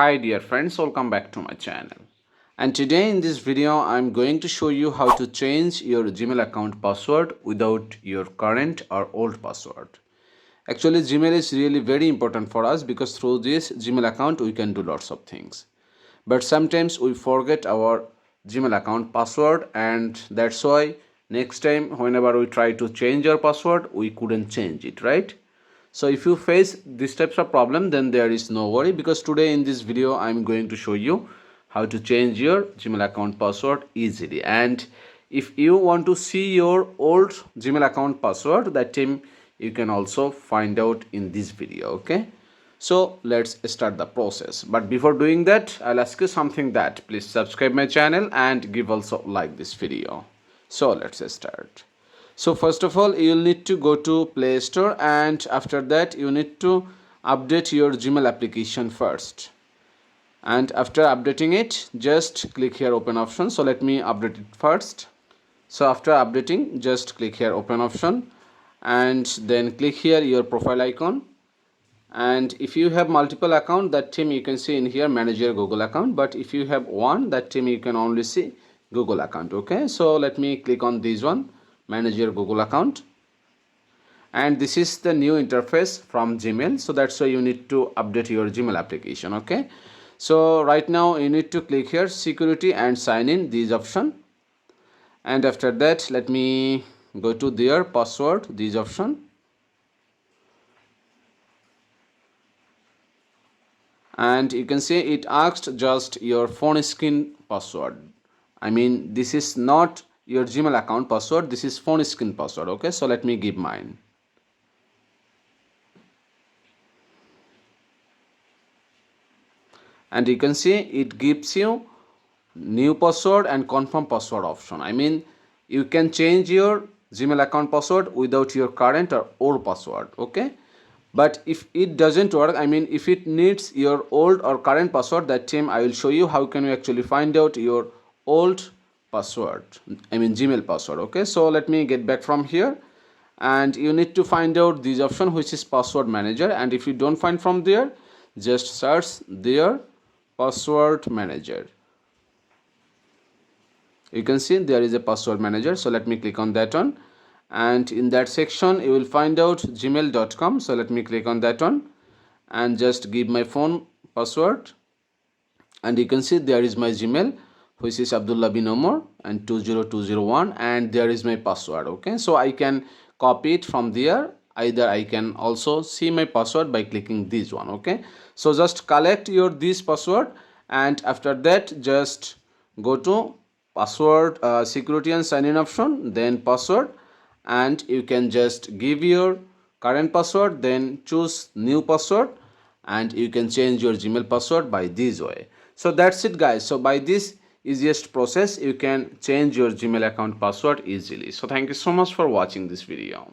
Hi dear friends, welcome back to my channel. And today in this video I'm going to show you how to change your Gmail account password without your current or old password. Actually Gmail is really very important for us because through this Gmail account we can do lots of things. But sometimes we forget our Gmail account password, and that's why next time whenever we try to change our password we couldn't change it, right? So if you face these types of problem, then there is no worry, because today in this video I'm going to show you how to change your Gmail account password easily. And if you want to see your old Gmail account password, that time you can also find out in this video. Okay, so let's start the process. But before doing that, I'll ask you something, that please subscribe my channel and give also like this video. So let's start. So first of all, you'll need to go to Play Store, and after that you need to update your Gmail application first. And after updating it, just click here open option. So let me update it first. So after updating, just click here open option, and then click here your profile icon. And if you have multiple account, that time you can see in here manage your Google account, but if you have one, that time you can only see Google account. Okay, so let me click on this one, manage your Google account, and this is the new interface from Gmail. So that's why you need to update your Gmail application. Okay, so right now you need to click here security and sign in, this option, and after that let me go to their password, this option, and you can see it asked just your phone screen password. I mean, this is not your Gmail account password, this is phone screen password. Okay, so let me give mine. And you can see it gives you new password and confirm password option. I mean, you can change your Gmail account password without your current or old password. Okay, but if it doesn't work, I mean if it needs your old or current password, that time I will show you how can you actually find out your old password, I mean Gmail password. Okay, so let me get back from here, and you need to find out this option, which is password manager. And if you don't find from there, just search there password manager. You can see there is a password manager, so let me click on that one, and in that section you will find out gmail.com. so let me click on that one and just give my phone password, and you can see there is my Gmail, which is Abdullah bin Omar and 20201, and there is my password. Okay, so I can copy it from there, either I can also see my password by clicking this one. Okay, so just collect your this password, and after that just go to password security and sign in option, then password, and you can just give your current password, then choose new password, and you can change your Gmail password by this way. So that's it guys. So by this easiest process you can change your Gmail account password easily. So thank you so much for watching this video.